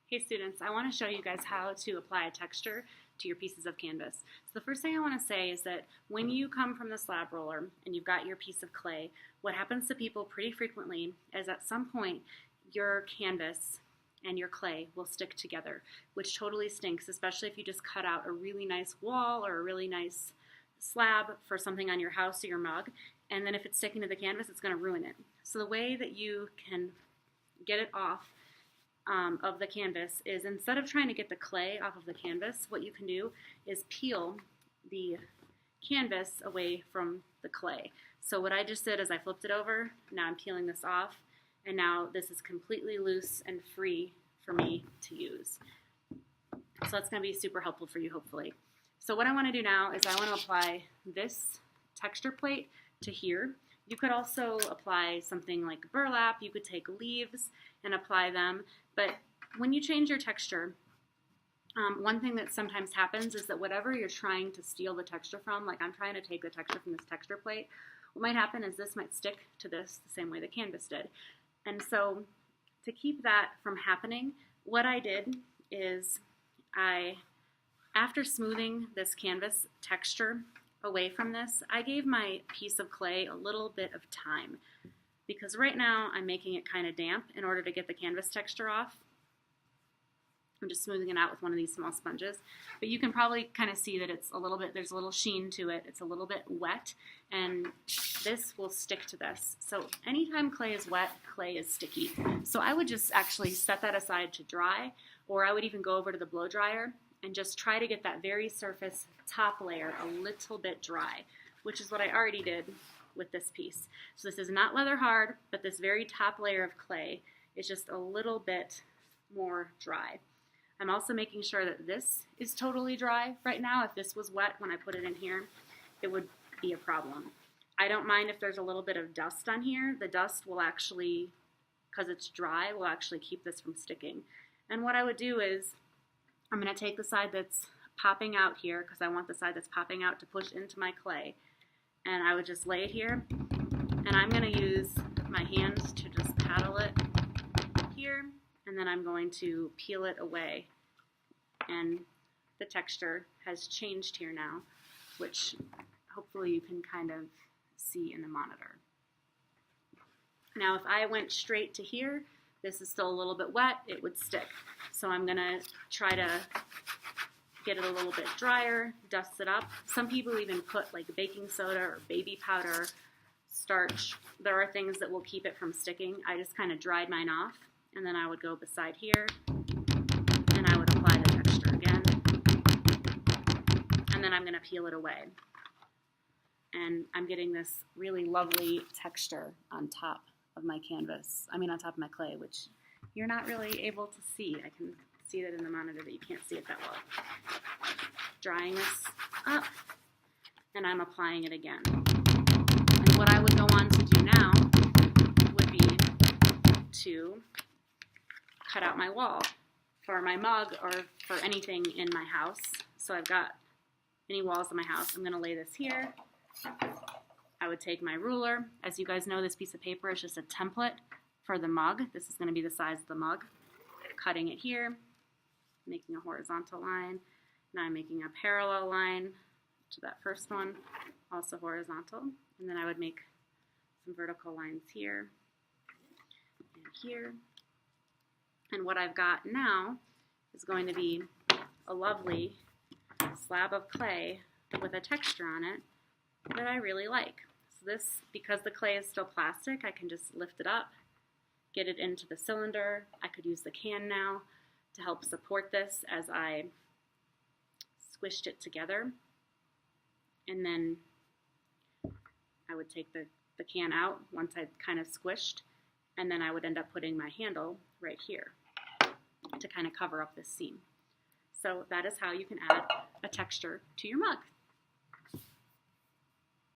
Hey students, I want to show you guys how to apply a texture to your pieces of canvas. So the first thing I want to say is that when you come from the slab roller and you've got your piece of clay, what happens to people pretty frequently is at some point your canvas and your clay will stick together, which totally stinks, especially if you just cut out a really nice wall or a really nice slab for something on your house or your mug, and then if it's sticking to the canvas, it's going to ruin it. So the way that you can get it off of the canvas is, instead of trying to get the clay off of the canvas, what you can do is peel the canvas away from the clay. So what I just did is I flipped it over, now I'm peeling this off, and now this is completely loose and free for me to use. So that's going to be super helpful for you, hopefully. So what I want to do now is I want to apply this texture plate to here. You could also apply something like burlap. You could take leaves and apply them. But when you change your texture, one thing that sometimes happens is that whatever you're trying to steal the texture from, like I'm trying to take the texture from this texture plate, what might happen is this might stick to this the same way the canvas did. And so to keep that from happening, what I did is after smoothing this canvas texture away from this, I gave my piece of clay a little bit of time, because right now I'm making it kind of damp in order to get the canvas texture off. I'm just smoothing it out with one of these small sponges, but you can probably kind of see that it's a little bit, there's a little sheen to it, it's a little bit wet, and this will stick to this. So anytime clay is wet, clay is sticky. So I would just actually set that aside to dry, or I would even go over to the blow dryer and just try to get that very surface top layer a little bit dry, which is what I already did with this piece. So this is not leather hard, but this very top layer of clay is just a little bit more dry. I'm also making sure that this is totally dry right now. If this was wet when I put it in here, it would be a problem. I don't mind if there's a little bit of dust on here. The dust will actually, because it's dry, will actually keep this from sticking. And what I would do is, I'm going to take the side that's popping out here, because I want the side that's popping out to push into my clay, and I would just lay it here, and I'm going to use my hands to just paddle it here, and then I'm going to peel it away, and the texture has changed here now, which hopefully you can kind of see in the monitor. Now if I went straight to here, this is still a little bit wet, it would stick. So I'm going to try to get it a little bit drier, dust it up. Some people even put like baking soda or baby powder, starch. There are things that will keep it from sticking. I just kind of dried mine off, and then I would go beside here, and I would apply the texture again, and then I'm going to peel it away. And I'm getting this really lovely texture on top of my canvas, on top of my clay, which you're not really able to see. I can see that in the monitor, but you can't see it that well. Drying this up, and I'm applying it again. And what I would go on to do now would be to cut out my wall for my mug or for anything in my house. So I've got any walls in my house. I'm going to lay this here. I would take my ruler. As you guys know, this piece of paper is just a template for the mug. This is going to be the size of the mug. Cutting it here, making a horizontal line. Now I'm making a parallel line to that first one, also horizontal. And then I would make some vertical lines here and here. And what I've got now is going to be a lovely slab of clay with a texture on it that I really like. So this, because the clay is still plastic, I can just lift it up, get it into the cylinder. I could use the can now to help support this as I squished it together. And then I would take the can out once I'd kind of squished, and then I would end up putting my handle right here to kind of cover up this seam. So that is how you can add a texture to your mug.